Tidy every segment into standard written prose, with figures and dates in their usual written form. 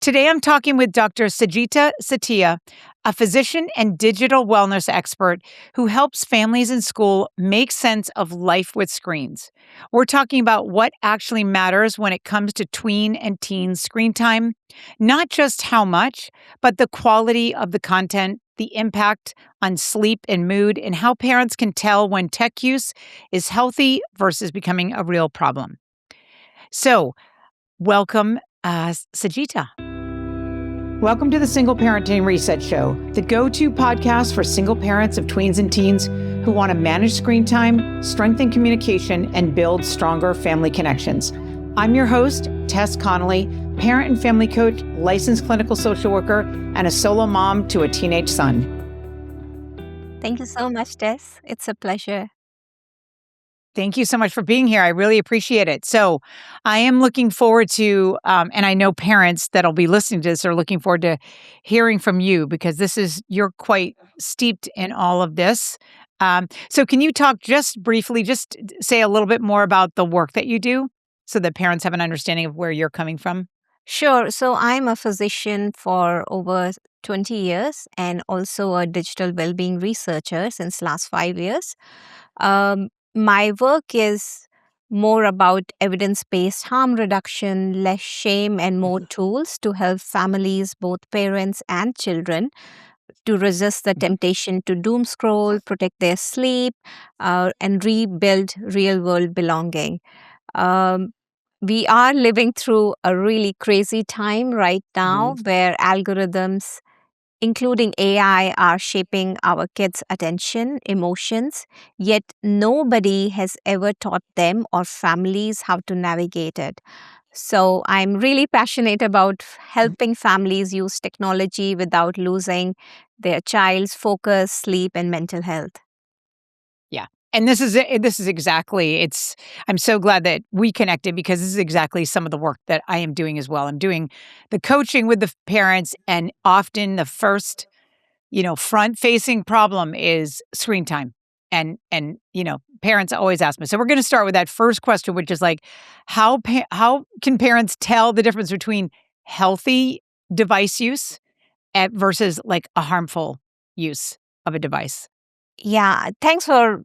Today, I'm talking with Dr. Sajita Setia, a physician and digital wellness expert who helps families in school make sense of life with screens. We're talking about what actually matters when it comes to tween and teen screen time, not just how much, but the quality of the content, the impact on sleep and mood, and how parents can tell when tech use is healthy versus becoming a real problem. So, welcome, Sajita. Welcome to the Single Parenting Reset Show, the go-to podcast for single parents of tweens and teens who want to manage screen time, strengthen communication, and build stronger family connections. I'm your host, Tess Connolly, parent and family coach, licensed clinical social worker, and a solo mom to a teenage son. Thank you so much, Tess. It's a pleasure. Thank you so much for being here. I really appreciate it. So I am looking forward to, and I know parents that'll be listening to this are looking forward to hearing from you because you're quite steeped in all of this. So can you talk just briefly, just say a little bit more about the work that you do so that parents have an understanding of where you're coming from? Sure. So I'm a physician for over 20 years and also a digital well-being researcher since last 5 years. My work is more about evidence-based harm reduction, less shame, and more tools to help families, both parents and children, to resist the temptation to doom scroll, protect their sleep, and rebuild real-world belonging. Um, we are living through a really crazy time right now where algorithms, including AI, are shaping our kids' attention, emotions, yet nobody has ever taught them or families how to navigate it. So I'm really passionate about helping families use technology without losing their child's focus, sleep, and mental health. Yeah. And this is exactly I'm so glad that we connected because this is exactly some of the work that I am doing as well. I'm doing the coaching with the parents, and often the first, front facing problem is screen time. And parents always ask me. So we're going to start with that first question, which is like how can parents tell the difference between healthy device use versus like a harmful use of a device? Yeah, thanks for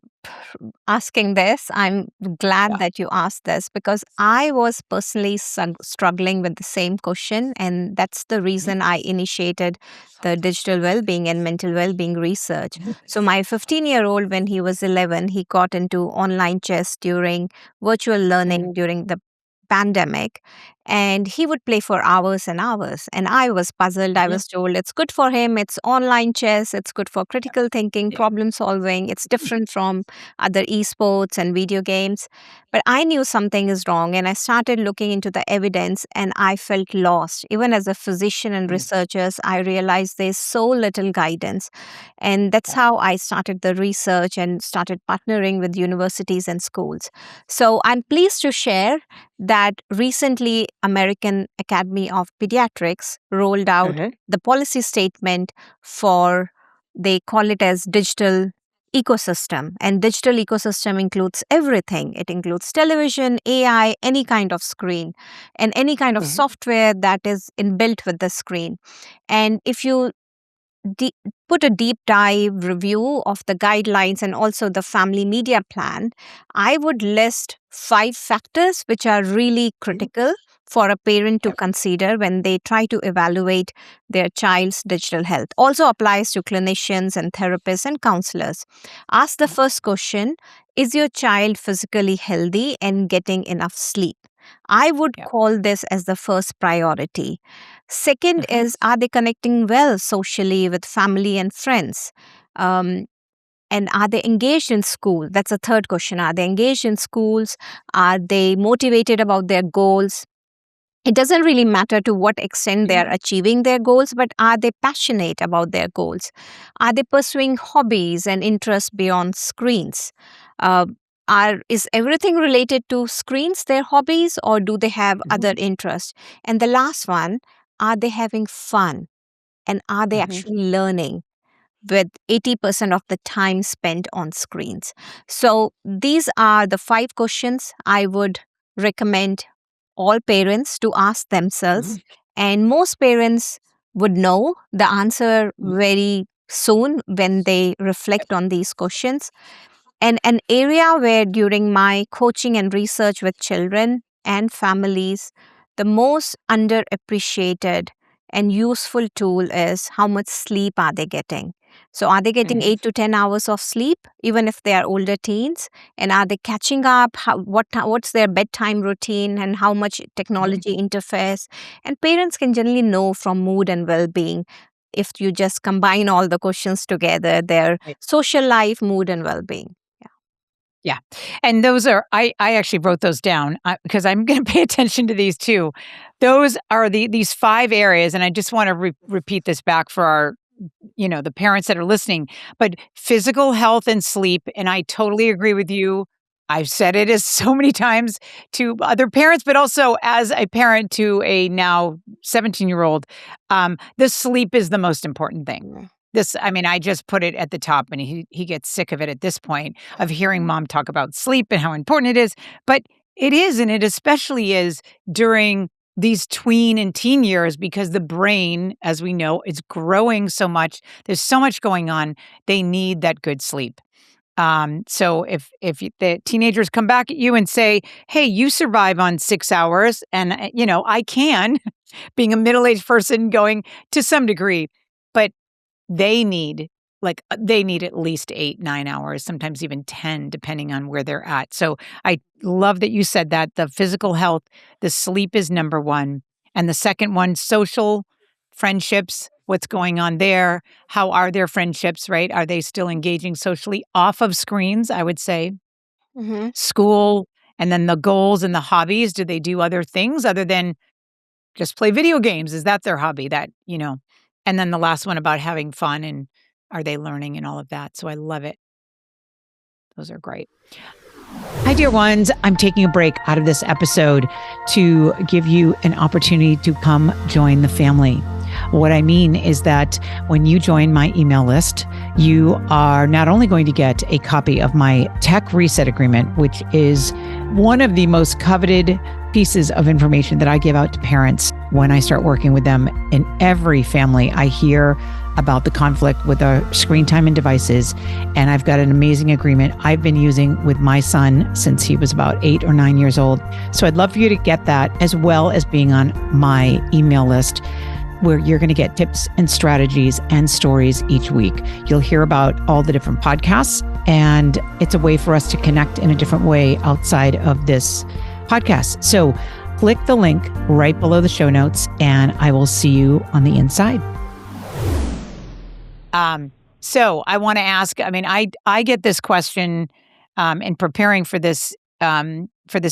asking this. I'm glad Yeah. that you asked this because I was personally struggling with the same question. And that's the reason I initiated the digital well-being and mental well-being research. So my 15-year-old, when he was 11, he got into online chess during virtual learning during the pandemic, and he would play for hours and hours, and I was puzzled. I was told it's good for him, it's online chess, it's good for critical thinking, problem solving, it's different from other esports and video games. But I knew something is wrong, and I started looking into the evidence, and I felt lost. Even as a physician and researchers, I realized there's so little guidance. And that's how I started the research and started partnering with universities and schools. So I'm pleased to share that recently American Academy of Pediatrics rolled out the policy statement for, they call it as digital ecosystem, and digital ecosystem includes everything. It includes television, AI, any kind of screen, and any kind of software that is inbuilt with the screen. And if you put a deep dive review of the guidelines and also the family media plan, I would list 5 factors which are really critical for a parent to consider when they try to evaluate their child's digital health. Also applies to clinicians and therapists and counselors. Ask the first question: is your child physically healthy and getting enough sleep? I would call this as the first priority. Second is, are they connecting well socially with family and friends? Um, and are they engaged in school? That's a third question. Are they engaged in schools? Are they motivated about their goals? It doesn't really matter to what extent they are achieving their goals, but are they passionate about their goals? Are they pursuing hobbies and interests beyond screens? Uh, is everything related to screens their hobbies, or do they have other interests? And the last one, are they having fun? And are they actually learning with 80% of the time spent on screens? So these are the 5 questions I would recommend all parents to ask themselves And most parents would know the answer very soon when they reflect on these questions. And an area where during my coaching and research with children and families, the most underappreciated and useful tool is how much sleep are they getting. So are they getting Mhm. 8 to 10 hours of sleep even if they are older teens, and are they catching up? What's their bedtime routine and how much Mhm. technology interferes? And parents can generally know from mood and well-being if you just combine all the questions together, their Right. social life, mood and well-being. Yeah. And those are I actually wrote those down, because I'm gonna pay attention to these too. Those are these 5 areas, and I just wanna repeat this back for our, the parents that are listening. But physical health and sleep, and I totally agree with you. I've said it as so many times to other parents, but also as a parent to a now 17-year-old. The sleep is the most important thing. Yeah. I mean, I just put it at the top, and he gets sick of it at this point of hearing mom talk about sleep and how important it is. But it is, and it especially is during these tween and teen years, because the brain, as we know, is growing so much. There's so much going on. They need that good sleep. So if the teenagers come back at you and say, "Hey, you survive on 6 hours," and I can, being a middle aged person, going to some degree, but they need they need at least 8, 9 hours, sometimes even 10, depending on where they're at. So I love that you said that. The physical health, the sleep is number 1. And the second one, social friendships, what's going on there? How are their friendships, right? Are they still engaging socially off of screens, I would say? Mhm. School, and then the goals and the hobbies. Do they do other things other than just play video games? Is that their hobby? And then the last one about having fun, and are they learning and all of that? So I love it. Those are great. Hi, dear ones. I'm taking a break out of this episode to give you an opportunity to come join the family. What I mean is that when you join my email list, you are not only going to get a copy of my tech reset agreement, which is one of the most coveted pieces of information that I give out to parents when I start working with them. In every family, I hear about the conflict with our screen time and devices. And I've got an amazing agreement I've been using with my son since he was about 8 or 9 years old. So I'd love for you to get that, as well as being on my email list, where you're going to get tips and strategies and stories each week. You'll hear about all the different podcasts, and it's a way for us to connect in a different way outside of this podcast. So click the link right below the show notes, and I will see you on the inside. So I want to ask, I mean, I get this question, in preparing for this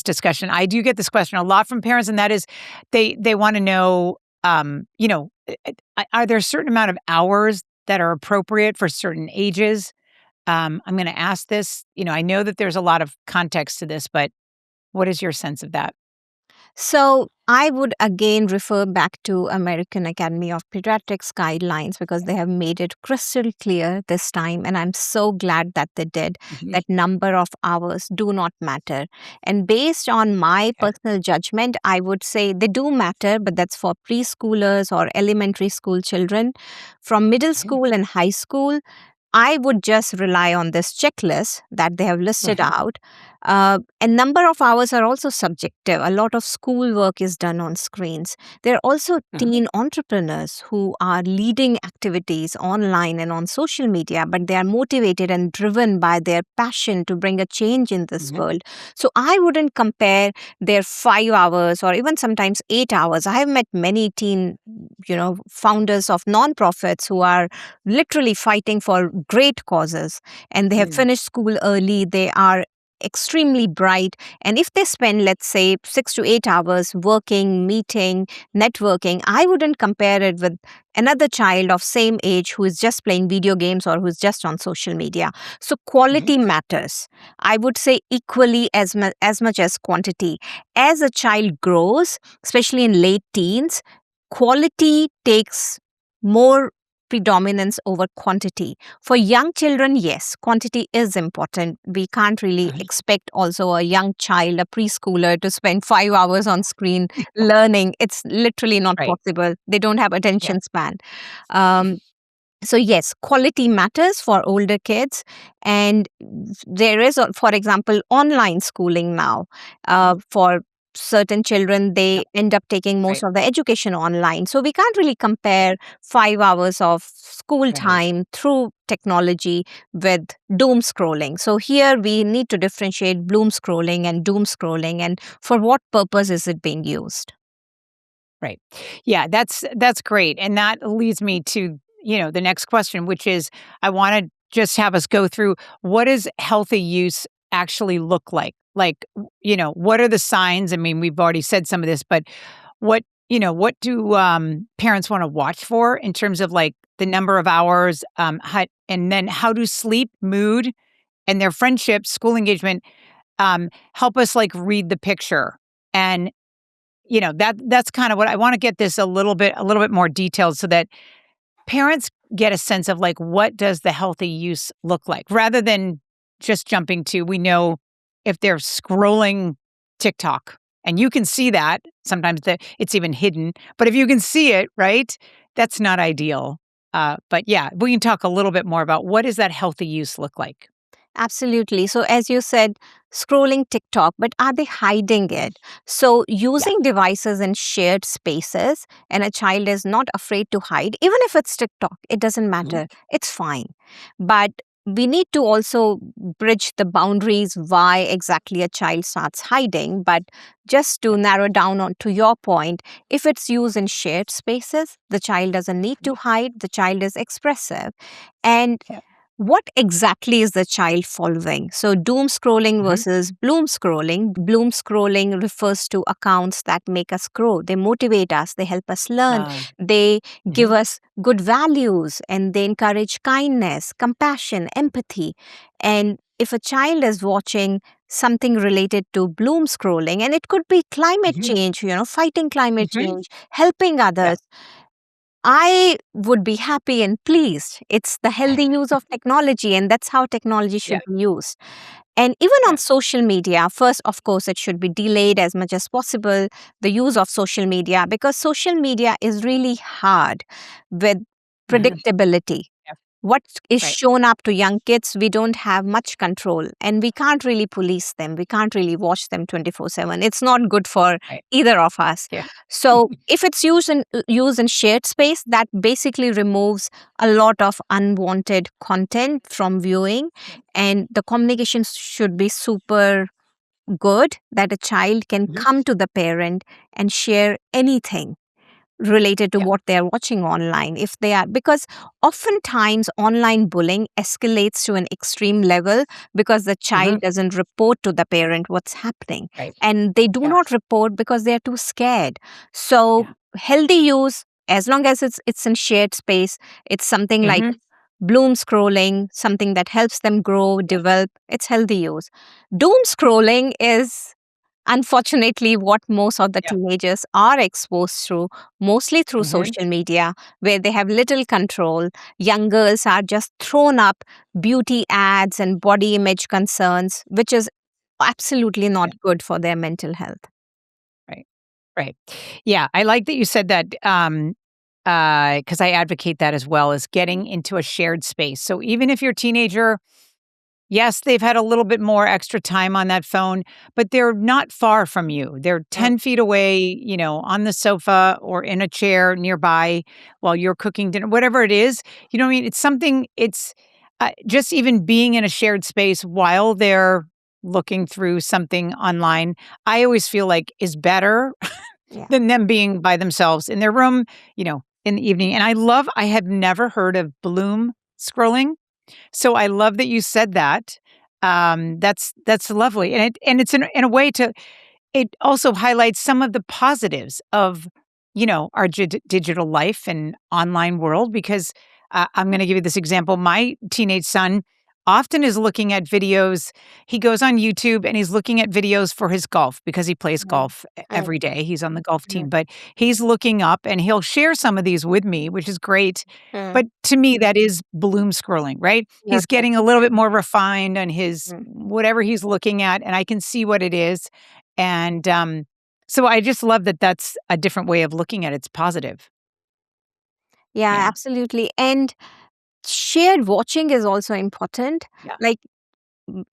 discussion. I do get this question a lot from parents, and that is they want to know, are there a certain amount of hours that are appropriate for certain ages? I'm going to ask this. I know that there's a lot of context to this, but what is your sense of that? So I would again refer back to American Academy of Pediatrics guidelines because they have made it crystal clear this time, and I'm so glad that they did. Mhm. That number of hours do not matter. And based on my Okay. personal judgment, I would say they do matter, but that's for preschoolers or elementary school children. From middle Okay. school and high school, I would just rely on this checklist that they have listed Right. out. And number of hours are also subjective. A lot of school work is done on screens. There are also Uh-huh. teen entrepreneurs who are leading activities online and on social media, but they are motivated and driven by their passion to bring a change in this Mhm. world. So I wouldn't compare their 5 hours or even sometimes 8 hours. I have met many teen, founders of nonprofits who are literally fighting for great causes, and they have Mm. finished school early. They are extremely bright, and if they spend, let's say, 6 to 8 hours working, meeting, networking, I wouldn't compare it with another child of same age who is just playing video games or who's just on social media. So Mhm. quality matters, I would say, equally as much as quantity. As a child grows, especially in late teens, quality takes more predominance over quantity. For young children, yes, quantity is important. We can't really expect also a young child, a preschooler, to spend 5 hours on screen learning. It's literally not Right. possible. They don't have Yeah. attention span. Um, so yes, quality matters for older kids, and there is, for example, online schooling now. For certain children, they Yep. end up taking most Right. of the education online. So we can't really compare 5 hours of school Right. time through technology with doom scrolling. So here we need to differentiate bloom scrolling and doom scrolling, and for what purpose is it being used? Right. Yeah, that's great. And that leads me to, the next question, which is I want to just have us go through what does healthy use actually look like? Like, what are the signs? I mean, we've already said some of this, but what do parents want to watch for in terms of like the number of hours, and then how do sleep, mood, and their friendships, school engagement, help us like read the picture? And that's kind of what I want to get this a little bit more detailed so that parents get a sense of like what does the healthy use look like rather than just jumping to we know if they're scrolling TikTok and you can see that sometimes that it's even hidden, but if you can see it, right, that's not ideal. But yeah, we can talk a little bit more about what does that healthy use look like. Absolutely. So, as you said, scrolling TikTok, but are they hiding it? So, Yeah. using devices in shared spaces, and a child is not afraid to hide, even if it's TikTok, it doesn't Mhm. matter. It's fine. But we need to also bridge the boundaries why exactly a child starts hiding. But just to Yeah. narrow down on to your point, if it's used in shared spaces, the child doesn't need to hide, the child is expressive. And Yeah. what exactly is the child following? So, doom scrolling Mhm. versus bloom scrolling. Bloom scrolling refers to accounts that make us grow, they motivate us, they help us learn, Uh, they give mhm. us good values, and they encourage kindness, compassion, empathy. And if a child is watching something related to bloom scrolling, and it could be climate Mhm. change, fighting climate Mhm. change, helping Yeah. others, I would be happy and pleased. It's the healthy use of technology, and that's how technology Yeah. should be used. And even Yeah. on social media, first, of course, it should be delayed as much as possible, the use of social media, because social media is really hard with Mhm. predictability. Yeah. What is Right. shown up to young kids, we don't have much control, and we can't really police them. We can't really watch them 24/7. It's not good for Right. either of us. Yeah. So, if it's used in shared space, that basically removes a lot of unwanted content from viewing, Yeah. and the communication should be super good that a child can Mhm. come to the parent and share anything related to Yeah. what they're watching online, if they are, because oftentimes online bullying escalates to an extreme level because the child Mhm. doesn't report to the parent what's happening, Right. and they do Yeah. not report because they're too scared. So Yeah. healthy use, as long as it's in shared space, it's something like Mhm. bloom scrolling, something that helps them grow, Yeah. develop, it's healthy use. Doom scrolling is unfortunately what most of the Yeah. teenagers are exposed to, mostly through Mhm. social media, where they have little control. Young girls are just thrown up beauty ads and body image concerns, which is absolutely not Yeah. good for their mental health. Right. Right. Yeah, I like that you said that, because I advocate that as well, is getting into a shared space. So even if your teenager, yes, they've had a little bit more extra time on that phone, but they're not far from you. They're Mm. 10 feet away, on the sofa or in a chair nearby while you're cooking dinner, whatever it is. You know what I mean? It's something, just even being in a shared space while they're looking through something online, I always feel like is better Yeah. than them being by themselves in their room, in the evening. And I have never heard of bloom scrolling. So I love that you said that. That's lovely, and it's in a way to it also highlights some of the positives of our digital life and online world because I'm going to give you this example. My teenage son often is looking at videos. He goes on YouTube and he's looking at videos for his golf because he plays Mhm. golf Mm, every day. He's on the golf mm, team, but he's looking up and he'll share some of these with me, which is great. mm. But to me, that is bloom scrolling, right? He's Okay. getting a little bit more refined on his Mm. whatever he's looking at, and I can see what it is. And so I just love that that's a different way of looking at it. It's positive. Yeah, Yeah. absolutely. And shared watching is also important. Yeah. Like,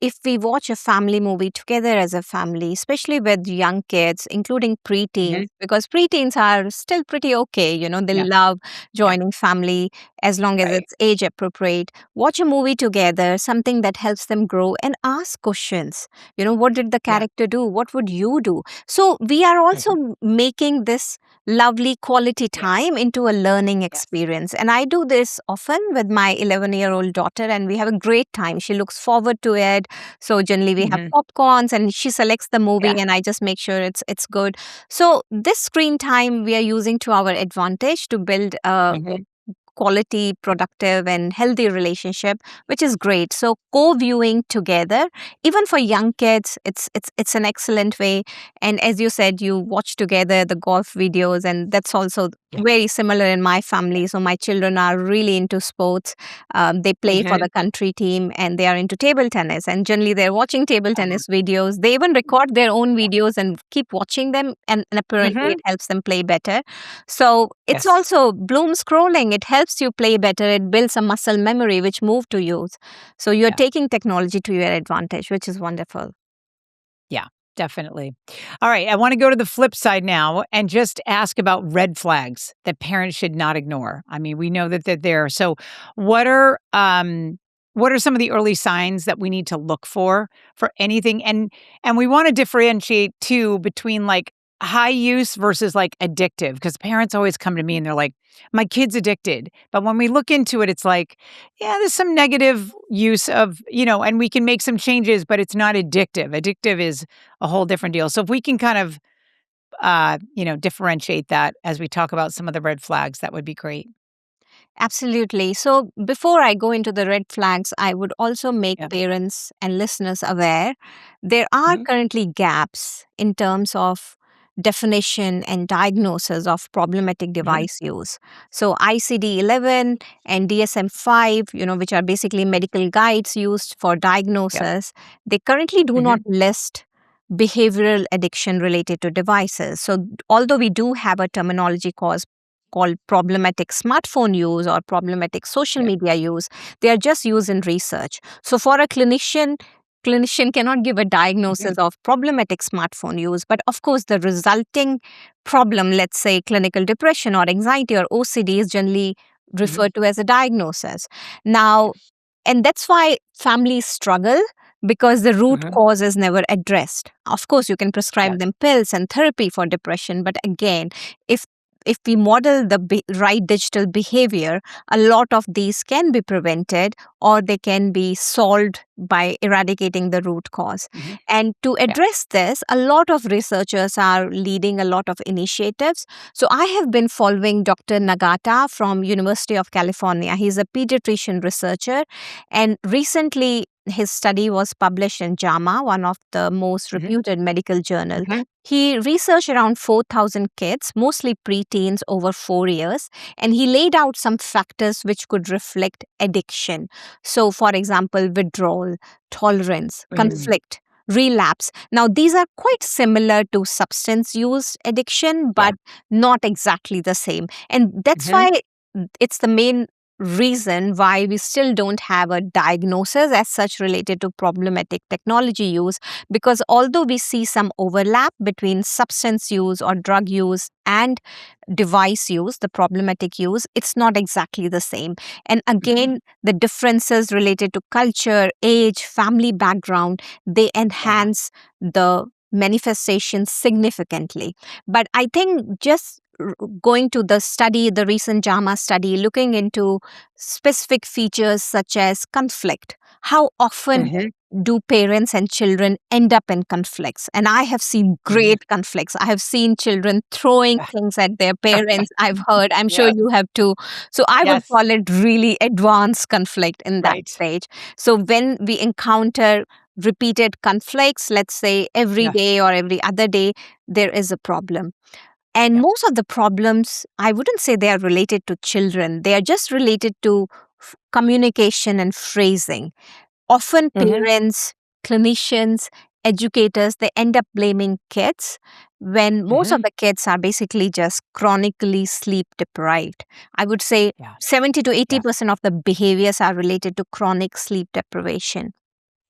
if we watch a family movie together as a family, especially with young kids, including preteens, Hmm. because preteens are still pretty okay, they Yeah. love Yeah. joining family as long as Right. it's age appropriate. Watch a movie together, something that helps them grow and ask questions. What did the Yeah. character do? What would you do? So we are also Mhm. making this lovely quality Yes. time into a learning Yes. experience. And I do this often with my 11-year-old daughter, and we have a great time. She looks forward to it. So generally we have Mhm. popcorns and she selects the movie Yeah. and I just make sure it's good. So this screen time we are using to our advantage to build a Mhm. quality, productive, and healthy relationship, which is great. So co-viewing together, even for young kids, it's an excellent way. And as you said, you watch together the golf videos, and that's also Yeah. very similar in my family. So my children are really into sports. They play for Mhm. the country team, and they are into table tennis. And generally, they're watching table Uh-huh. tennis videos. They even record their own videos and keep watching them, and apparently, it Mhm. helps them play better. So it's Yes. also bloom scrolling. It helps you play better. It builds a muscle memory, which move to use. So you're Yeah. taking technology to your advantage, which is wonderful. Yeah, definitely. All right, I wanna go to the flip side now and just ask about red flags that parents should not ignore. I mean, we know that they're there. So what are, what are some of the early signs that we need to look for anything? And we wanna differentiate too between, like, high use versus, like, addictive, because parents always come to me and they're like, "My kid's addicted." But when we look into it, it's like, yeah, there's some negative use of, and we can make some changes, but it's not addictive. Addictive is a whole different deal. So if we can kind of, differentiate that as we talk about some of the red flags, that would be great. Absolutely. So before I go into the red flags, I would also make Yeah. parents and listeners aware there are Mhm. currently gaps in terms of definition and diagnosis of problematic Mhm. device use. So ICD-11 and DSM-5, which are basically medical guides used for Yep. diagnosis, they currently do not Mhm. list behavioral addiction related to devices. So although we do have a terminology called problematic smartphone use or problematic social Yep. media use, they are just used in research. So for a clinician cannot give a Mhm. diagnosis of problematic smartphone use, but of course the resulting problem, let's say clinical depression or anxiety or OCD, is generally Mhm. referred to as a diagnosis. Now, and that's why families struggle, because the root Mhm. cause is never addressed. Of course, you can Yeah. prescribe them pills and therapy for depression, but again, if if we model the right digital behavior, a lot of these can be prevented or they can be solved by eradicating the root cause. Mhm. And to Yeah. address this, a lot of researchers are leading a lot of initiatives. So I have been following Dr. Nagata from University of California. He's a pediatrician researcher, and recently his study was published in JAMA, one of the most Mhm. reputed medical journals. Mhm. He researched around 4,000 kids, mostly preteens over 4 years, and he laid out some factors which could reflect addiction. So, for example, withdrawal, tolerance, Mhm. conflict, relapse. Now, these are quite similar to substance use addiction, Yeah. but not exactly the same. And that's Mhm. why it's the main reason why we still don't have a diagnosis as such related to problematic technology use, because although we see some overlap between substance use or drug use and device use, the problematic use, it's not exactly the same. And Mhm. again, the differences related to culture, age, family background, they Yeah. enhance the manifestation significantly. But I think just going to the study, the recent JAMA study, looking into specific features such as conflict, how often Mhm. do parents and children end up in conflicts? And I have seen Mhm. great conflicts. I have seen children throwing Yeah. things at their parents. I've heard, I'm sure Yes. you have too. So I would Yes. call it really advanced conflict in that Right. stage. So when we encounter repeated conflicts, let's say every Yeah. day or every other day, there is a problem. And Yeah. most of the problems, I wouldn't say they are related to children, they are just related to communication and phrasing. Often Mhm. parents, clinicians, educators, they end up blaming kids when most of Mhm. the kids are basically just chronically sleep deprived. I would say Yeah. 70 to Yes. 80% of the behaviors are related to chronic sleep deprivation.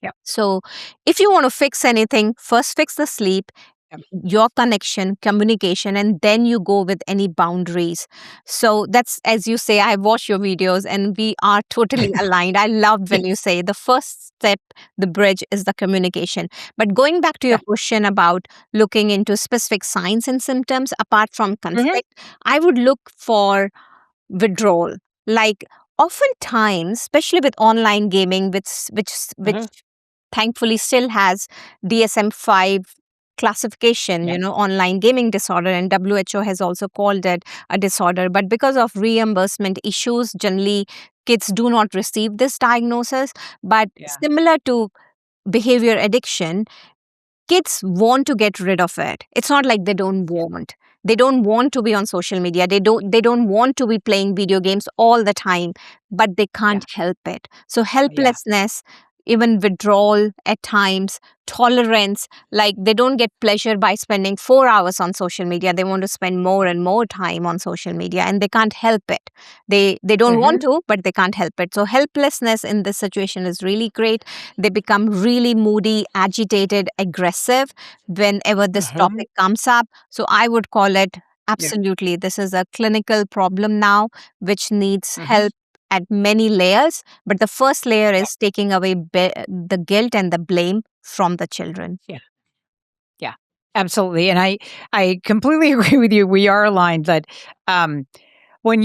Yep. So, if you want to fix anything, first fix the sleep, Yep. your connection, communication, and then you go with any boundaries. So, that's as you say, I watch your videos and we are totally aligned. I love when you Yes. say the first step, the bridge is the communication. But going back to your Yeah. question about looking into specific signs and symptoms apart from Mhm. conflict, I would look for withdrawal. Like oftentimes, especially with online gaming, which Mhm. thankfully still has DSM-5 classification, Yeah. online gaming disorder, and WHO has also called it a disorder. But because of reimbursement issues, generally kids do not receive this diagnosis. But Yeah. similar to behavior addiction, kids want to get rid of it. It's not like they don't Yeah. want. They don't want to be on social media. They don't want to be playing video games all the time, but they Yeah. can't help it. So Yeah. helplessness, even withdrawal at times, tolerance, like they don't get pleasure by spending 4 hours on social media. They want to spend more and more time on social media and they can't help it. They don't want Mhm. to, but they can't help it. So helplessness in this situation is really great. They become really moody, agitated, aggressive whenever this Mhm. topic comes up. So I would call it Yeah. absolutely, this is a clinical problem now, which needs Mhm. help at many layers. But the first layer Yeah. is taking away the guilt and the blame from the children. Yeah. Yeah. Absolutely. And I completely agree with you. We are aligned that um when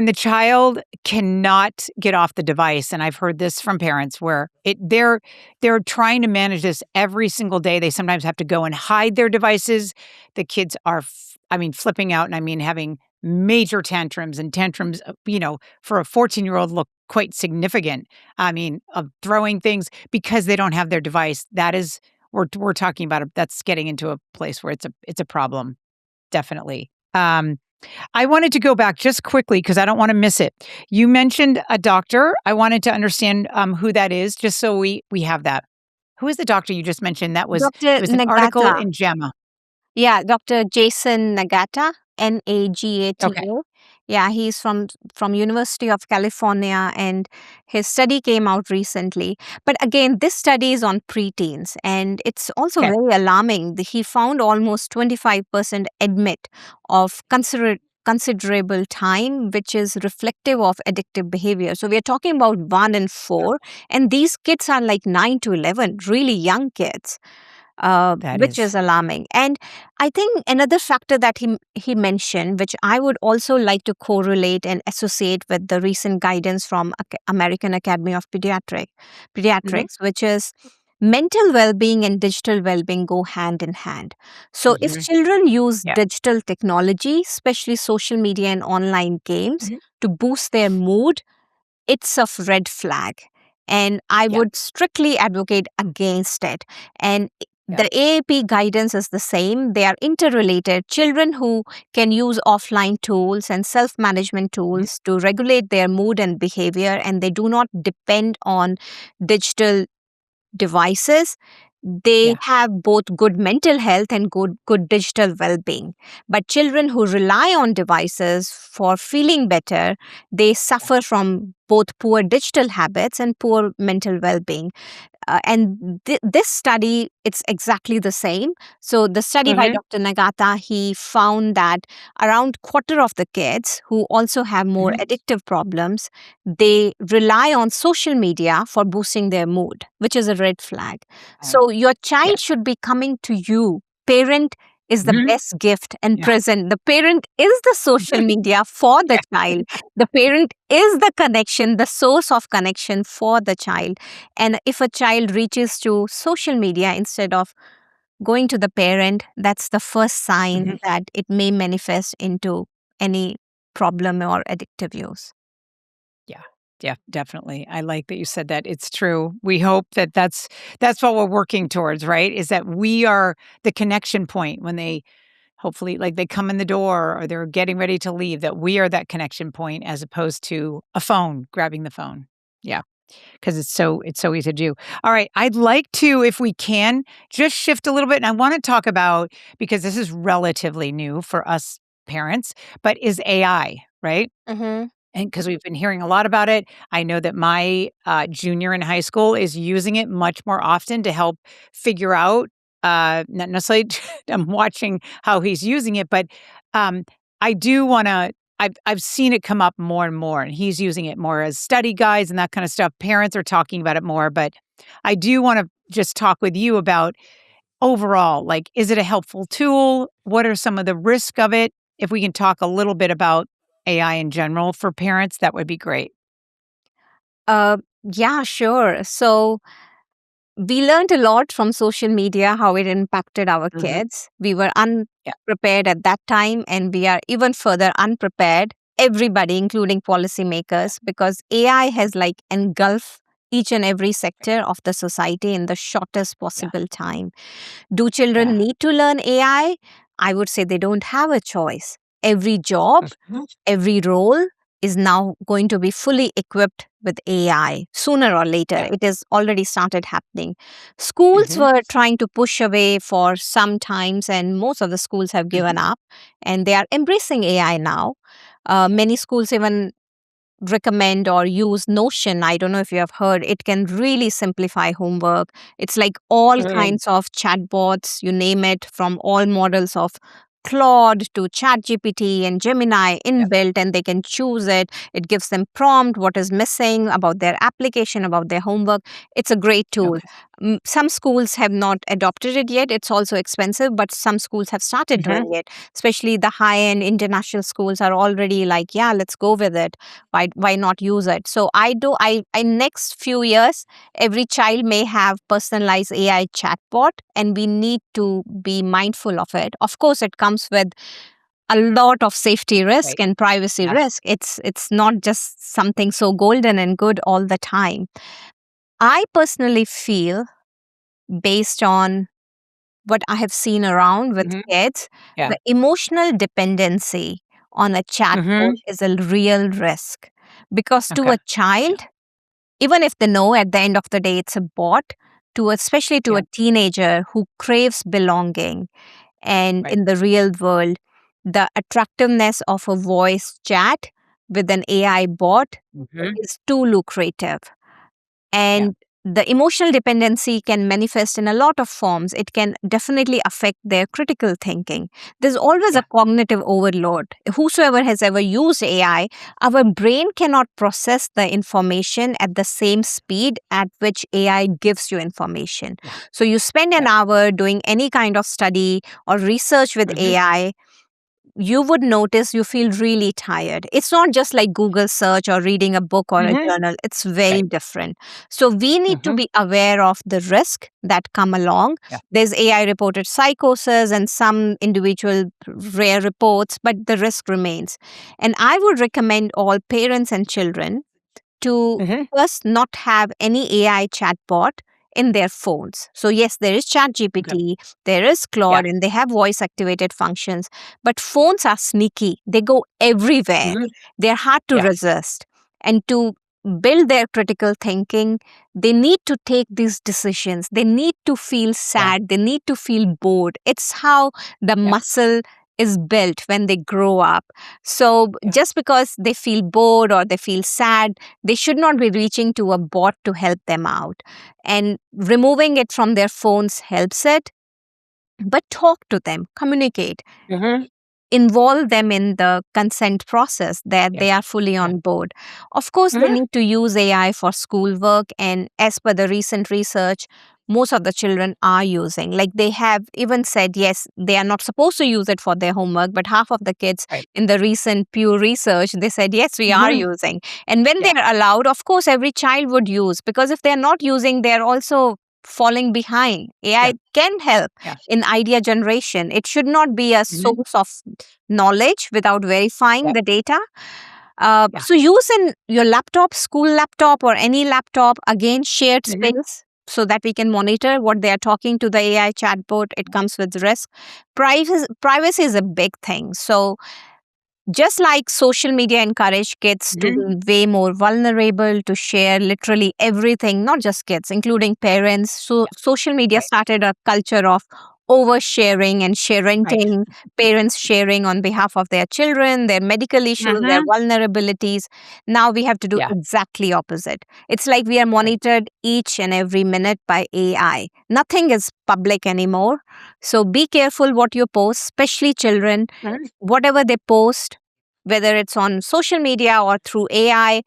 the child cannot get off the device, and I've heard this from parents where they're trying to manage this every single day. They sometimes have to go and hide their devices. The kids are, flipping out, and having major tantrums, and tantrums, for a 14-year-old look quite significant. Of throwing things because they don't have their device. That is, we're talking about that's getting into a place where it's a problem, definitely. I wanted to go back just quickly because I don't want to miss it. You mentioned a doctor. I wanted to understand who that is, just so we have that. Who is the doctor you just mentioned? It Dr. was an article Nagata. in JAMA. Yeah, Dr. Jason Nagata, Okay. Nagata. Yeah, he's from University of California, and his study came out recently. But again, this study is on preteens, and it's also Okay. very alarming. He found almost 25% admit of considerable time, which is reflective of addictive behavior. So we are talking about 1 in 4, and these kids are like 9 to 11, really young kids, That which is. is alarming. And I think another factor that he mentioned, which I would also like to correlate and associate with the recent guidance from American Academy of Mhm. Pediatrics, which is mental well-being and digital well-being go hand in hand. So if Mhm. children use Yeah. digital technology, especially social media and online games, Mhm. to boost their mood, it's a red flag. And I Yeah. would strictly advocate against it. And Yeah. the AAP guidance is the same. They are interrelated. Children who can use offline tools and self management Mhm. tools to regulate their mood and behavior, and they do not depend on digital devices, they Yeah. have both good mental health and good digital well-being. But children who rely on devices for feeling better, they Yeah. suffer from both poor digital habits and poor mental well-being. And this study, it's exactly the same. So the study by Mhm. Dr. Nagata, he found that around quarter of the kids who also have more Mhm. addictive problems, they rely on social media for boosting their mood, which is a red flag. Uh, So your yeah. child should be coming to you, parent, is the Mhm. best gift and Yeah. present. The parent is the social media for the Yeah. child. The parent is the connection, the source of connection for the child. And if a child reaches to social media instead of going to the parent, that's the first sign Mhm. that it may manifest into any problem or addictive use. Yeah. Yeah, definitely. I like that you said that. It's true. We hope that that's what we're working towards, right? Is that we are the connection point when they hopefully like they come in the door or they're getting ready to leave, that we are that connection point as opposed to a phone, grabbing the phone. Yeah, because it's so easy to do. All right, I'd like to, if we can, just shift a little bit, and I want to talk about, because this is relatively new for us parents, but is AI, right? Mm-hmm. And because we've been hearing a lot about it, I know that my junior in high school is using it much more often to help figure out. Not necessarily, I'm watching how he's using it, but um, I do want to. I've seen it come up more and more, and he's using it more as study guides and that kind of stuff. Parents are talking about it more, but I do want to just talk with you about overall, like, is it a helpful tool? What are some of the risk of it? If we can talk a little bit about AI in general for parents, that would be great. Uh, yeah, sure. So we learned a lot from social media how it impacted our Mhm. kids. We were Yeah. unprepared at that time, and we are even further unprepared, everybody, including policymakers, because AI has like engulfed each and every sector of the society in the shortest Yeah. possible time. Do Yeah. children need to learn AI? I would say they don't have a choice. Every job, Mhm. every role is now going to be fully equipped with AI sooner or later. Yeah. It has already started happening. Schools Mhm. were trying to push away for some times, and most of the schools have given Mhm. up and they are embracing AI now. Yeah. Many schools even recommend or use Notion. I don't know if you have heard, it can really simplify homework. It's like all Mhm. kinds of chatbots, you name it, from all models of Claude to ChatGPT and Gemini Yeah. inbuilt, and they can choose it. It gives them prompt what is missing about their application, about their homework. It's a great tool. Okay. Some schools have not adopted it yet. It's also expensive, but some schools have started Mhm. doing it. Especially the high end international schools are already like, yeah, let's go with it. Why not use it? So I next few years every child may have personalized AI chatbot, and we need to be mindful of it. Of course, it comes with a lot of safety risk Right. and privacy Yeah. risk. It's not just something so golden and good all the time. I personally feel, based on what I have seen around with Mhm. kids, Yeah. the emotional dependency on a chatbot Mhm. is a real risk. Because to Okay. a Yeah. child, even if they know at the end of the day it's a bot, especially to a Yeah. teenager who craves belonging, and Right. in the real world, the attractiveness of a voice chat with an AI bot Mhm. is too lucrative. Yeah. And the emotional dependency can manifest in a lot of forms. It can definitely affect their critical thinking. There's always a Yeah. cognitive overload. Whosoever has ever used AI, our brain cannot process the information at the same speed at which AI gives you information. Yeah. So you spend an Yeah. hour doing any kind of study or research with Mhm. AI, you would notice you feel really tired. It's not just like Google search or reading a book or a Mhm. journal. It's very Right. different. So we need to Mhm. be aware of the risk that come along. Yeah. There's AI reported psychosis and some individual rare reports, but the risk remains. And I would recommend all parents and children to Mhm. first not have any AI chatbot in their phones. So yes, there is Okay. ChatGPT, there is Yeah. Claude, and they have voice activated functions. But phones are sneaky. They go everywhere. Mhm. They're hard to Yeah. resist. And to build their critical thinking, they need to take these decisions. They need to feel Yeah. sad. They need to feel bored. It's how the Yeah. muscle is built when they grow up. So Yeah. just because they feel bored or they feel sad, they should not be reaching to a bot to help them out. And removing it from their phones helps it, but talk to them, communicate. Mhm. involve them in the consent process, that Yeah. they are fully Yeah. on board. Of course, they Mhm. need to use AI for schoolwork, and as per the recent research, most of the children are using. Like, they have even said, yes, they are not supposed to use it for their homework, but half of the kids Right. in the recent Pew research, they said, yes, we are Mhm. using. And when Yeah. they're allowed, of course, every child would use, because if they're not using, they're also falling behind. Yeah. AI can help Yeah. in idea generation. It should not be a Mhm. source of knowledge without verifying Yep. the data. Yeah. So use in your laptop, school laptop, or any laptop, again, shared Mhm. space, so that we can monitor what they are talking to the AI chatbot. It comes with risk. Privacy is a big thing. So just like social media encourage kids to Mhm. be way more vulnerable to share literally everything, not just kids, including parents. So Yeah. social media Right. started a culture of oversharing and Right. sharenting, parents sharing on behalf of their children, their medical issues, their Mhm. vulnerabilities. Now we have to do Yeah. exactly opposite. It's like we are Right. monitored each and every minute by AI. Nothing is public anymore. So be careful what you post, especially children. Mhm. Whatever they post, whether it's on social media or through AI,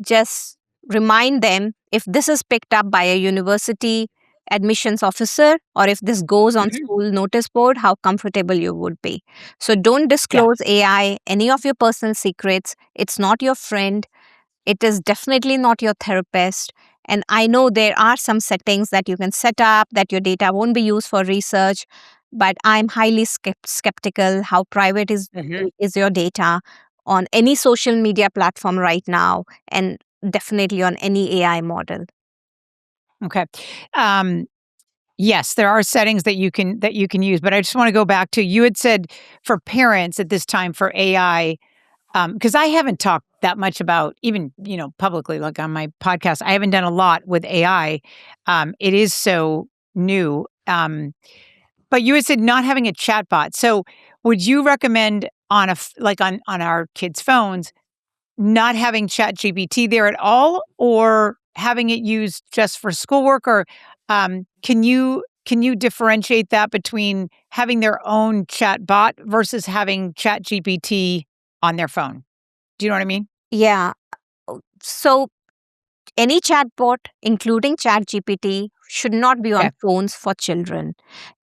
just remind them, if this is picked up by a university admissions officer, or if this goes on Mhm. school notice board, how comfortable you would be. So don't Yeah. disclose AI any of your personal secrets. It's not your friend. It is definitely not your therapist. And I know there are some settings that you can set up that your data won't be used for research, but I'm highly skeptical how private Mhm. is your data on any social media platform right now, and definitely on any AI model. Okay. Um, yes, there are settings that you can use, but I just want to go back to you had said for parents at this time for AI, because I haven't talked that much about even, publicly, like on my podcast, I haven't done a lot with AI. It is so new. But you had said not having a chat bot. So would you recommend on like on our kids' phones, not having ChatGPT there at all, or having it used just for schoolwork? Or can you differentiate that between having their own chat bot versus having ChatGPT on their phone? Do you know what I mean? Yeah. So any chatbot, including ChatGPT, should not be Okay. on phones for children.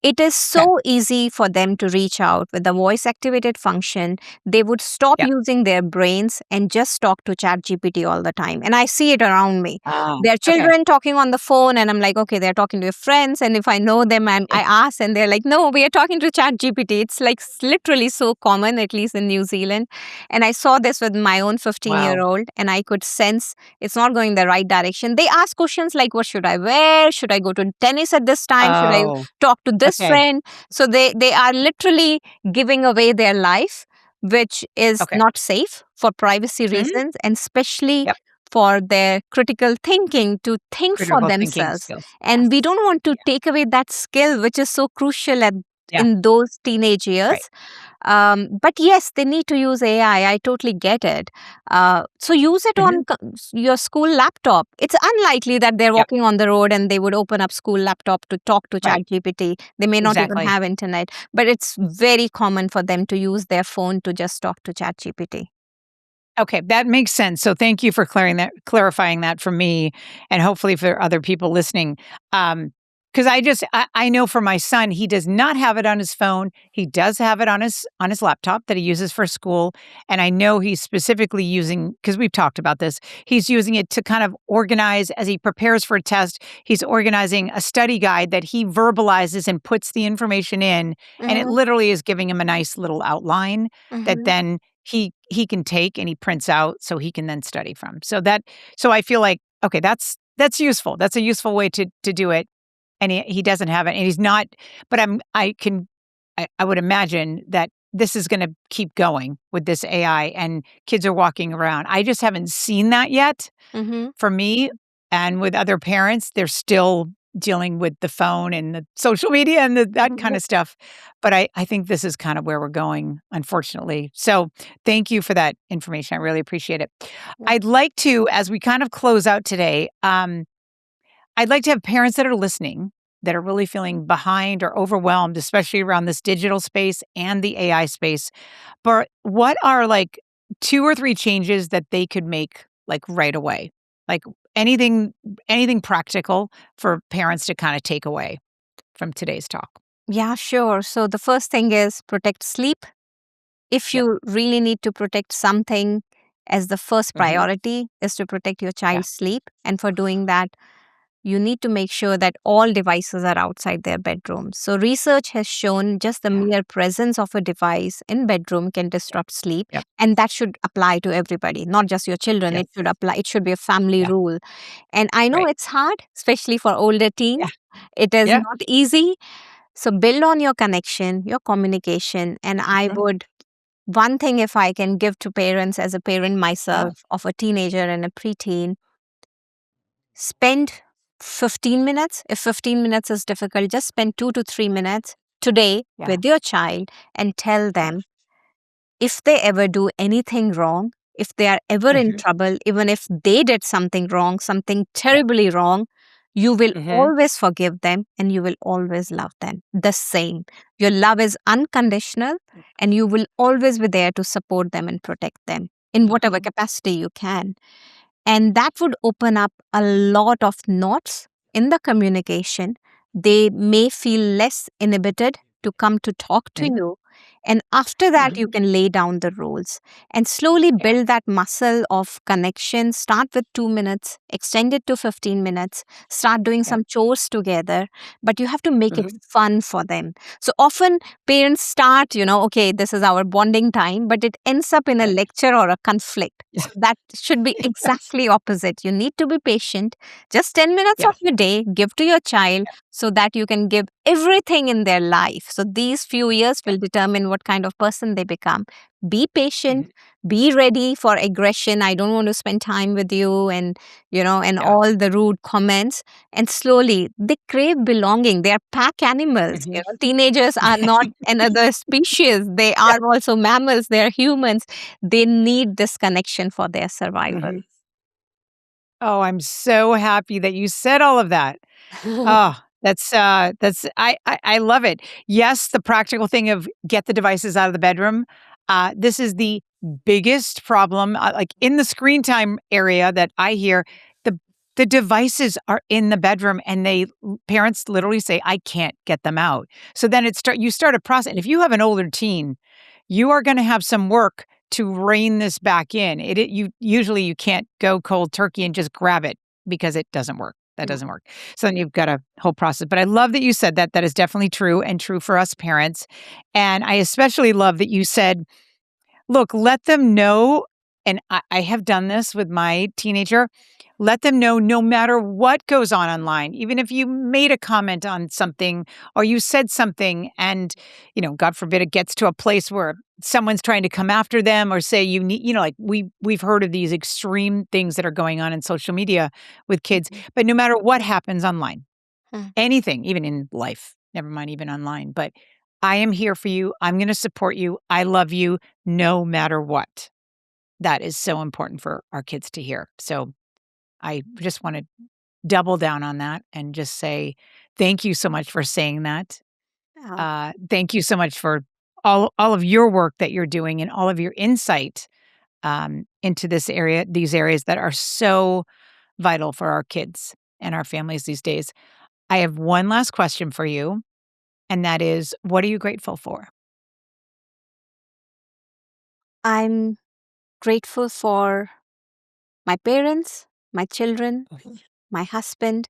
It is Okay. so easy for them to reach out with the voice activated function. They would stop Yeah. using their brains and just talk to ChatGPT all the time. And I see it around me. Ah. There are Okay. children talking on the phone, and I'm like, okay, they're talking to their friends. And if I know them, I ask, and they're like, no, we are talking to ChatGPT. It's like literally so common, at least in New Zealand. And I saw this with my own 15-year Wow. old, and I could sense it's not going the right direction. They ask questions like, what should I wear? Should I go to tennis at this time? Should I Oh. talk to this Okay. friend? So they are literally giving away their life, which is Okay. not safe for privacy Mhm. reasons, and especially Yep. for their critical thinking to think for Critical thinking themselves. skills. And Yes. we don't want to Yeah. take away that skill, which is so crucial Yeah. in those teenage Right. years. But yes, they need to use AI. I totally get it. So use it Mhm. on your school laptop. It's unlikely that they're Yep. walking on the road and they would open up school laptop to talk to Right. ChatGPT. They may not even Exactly. have internet, but it's very common for them to use their phone to just talk to ChatGPT. Okay, that makes sense. So thank you for clarifying that for me, and hopefully for other people listening. Because I know for my son, he does not have it on his phone. He does have it on his laptop that he uses for school, and I know he's specifically using, because we've talked about this. He's using it to kind of organize as he prepares for a test. He's organizing a study guide that he verbalizes and puts the information in, and it Mm-hmm, literally is giving him a nice little outline that mm-hmm, then he can take and he prints out so he can then study from. So I feel like, okay, that's useful. That's a useful way to do it. And he doesn't have it, and he's not, but I would imagine that this is going to keep going with this AI, and kids are walking around. I just haven't seen that yet mm-hmm. for me. And with other parents, they're still dealing with the phone and the social media and that kind of stuff. But I think this is kind of where we're going, unfortunately. So thank you for that information. I really appreciate it. Yeah. I'd like to, as we kind of close out today, I'd like to have parents that are listening. that are really feeling behind or overwhelmed, especially around this digital space and the AI space. But what are like 2 or 3 changes that they could make like right away? Like anything anything practical for parents to kind of take away from today's talk? Yeah, sure. So the first thing is protect sleep. If Yep. you really need to protect something, as the first Mhm. priority is to protect your Yeah. child's sleep. And for doing that, you need to make sure that all devices are outside their bedrooms. So research has shown just the Yeah. mere presence of a device in bedroom can disrupt sleep, Yep. and that should apply to everybody, not just your children. Yes. It should be a family Yeah. rule. And I know Right. it's hard, especially for older Yeah. teens. It is Yeah. not easy. So build on your connection, your communication, and I Mhm. would one thing if I can give to parents as a parent Yeah. myself of a teenager and a preteen, spend 15 minutes. If 15 minutes is difficult, just spend 2 to 3 minutes today Yeah. with your child and tell them if they ever do anything wrong, if they are ever in Mhm. trouble, even if they did something wrong, something Yep. terribly wrong, you will Mhm. always forgive them and you will always love them the same. Your love is unconditional and you will always be there to support them and protect them in whatever Mhm. capacity you can. And that would open up a lot of knots in the communication. They may feel less inhibited to come to talk to Mhm. you. And after that, you Mhm. can lay down the rules and slowly Yeah. build that muscle of connection. Start with 2 minutes, extend it to 15 minutes, start doing Yeah. some chores together, but you have to make it Mhm. fun for them. So often parents start, okay, this is our bonding time, but it ends up in a Right. lecture or a conflict. Yeah. So that should be Yes. exactly opposite. You need to be patient. Just 10 minutes of Yes. your day, give to your child Yeah. so that you can give everything in their life. So these few years Yeah. will determine what kind of person they become. Be patient, Mhm. be ready for aggression. I don't want to spend time with you and Yeah. all the rude comments. And slowly they crave belonging. They are pack animals. Mhm. Teenagers are not another species. They Yeah. are also mammals. They are humans. They need this connection for their survival. Mhm. Oh, I'm so happy that you said all of that. Oh, that's I love it. Yes, the practical thing of get the devices out of the bedroom. This is the biggest problem, like in the screen time area that I hear. The the devices are in the bedroom, and parents literally say, "I can't get them out." So then you start a process. And if you have an older teen, you are going to have some work to rein this back in. You usually you can't go cold turkey and just grab it because it doesn't work. That Mm. doesn't work. So then you've got a whole process. But I love that you said that. That is definitely true and true for us parents. And I especially love that you said, look, let them know, and I have done this with my teenager, let them know no matter what goes on online, even if you made a comment on something or you said something and, God forbid it gets to a place where someone's trying to come after them or say you need, like we've heard of these extreme things that are going on in social media with kids, Mhm. but no matter what happens online, Mm. anything, even in life, never mind even online, but I am here for you. I'm going to support you. I love you no matter what. That is so important for our kids to hear. So I just want to double down on that and just say thank you so much for saying that. Yeah. Thank you so much for all of your work that you're doing and all of your insight into these areas that are so vital for our kids and our families these days. I have one last question for you, and that is, what are you grateful for? I'm grateful for my parents, my children, Mhm. my husband,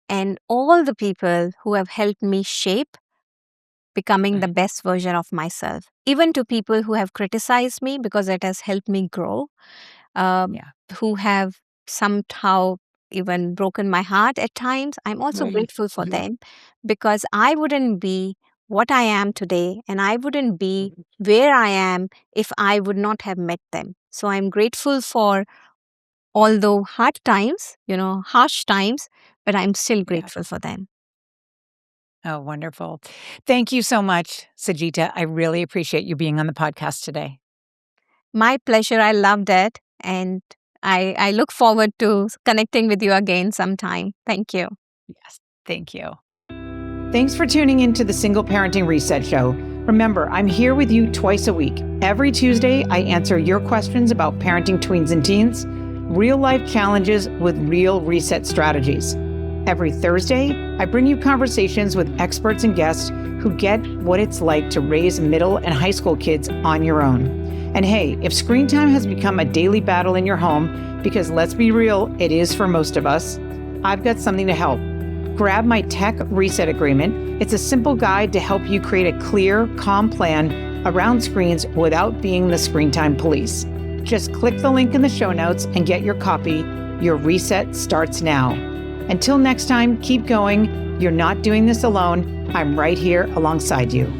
and all the people who have helped me shape becoming the Right. best version of myself. Even to people who have criticized me because it has helped me grow, um, Yeah. who have somehow even broken my heart at times. I'm also Mhm. grateful for Mhm. them because I wouldn't be what I am today and I wouldn't be Mhm. where I am if I would not have met them. So I'm grateful for although hard times, harsh times, but I'm still Yeah. grateful for them. Oh, wonderful. Thank you so much, Sajita. I really appreciate you being on the podcast today. My pleasure. I loved it. And I look forward to connecting with you again sometime. Thank you. Yes. Thank you. Thanks for tuning in to the Single Parenting Reset Show. Remember, I'm here with you twice a week. Every Tuesday, I answer your questions about parenting tweens and teens, real life challenges with real reset strategies. Every Thursday, I bring you conversations with experts and guests who get what it's like to raise middle and high school kids on your own. And hey, if screen time has become a daily battle in your home, because let's be real, it is for most of us, I've got something to help. Grab my Tech Reset Agreement. It's a simple guide to help you create a clear, calm plan around screens without being the screen time police. Just click the link in the show notes and get your copy. Your reset starts now. Until next time, keep going. You're not doing this alone. I'm right here alongside you.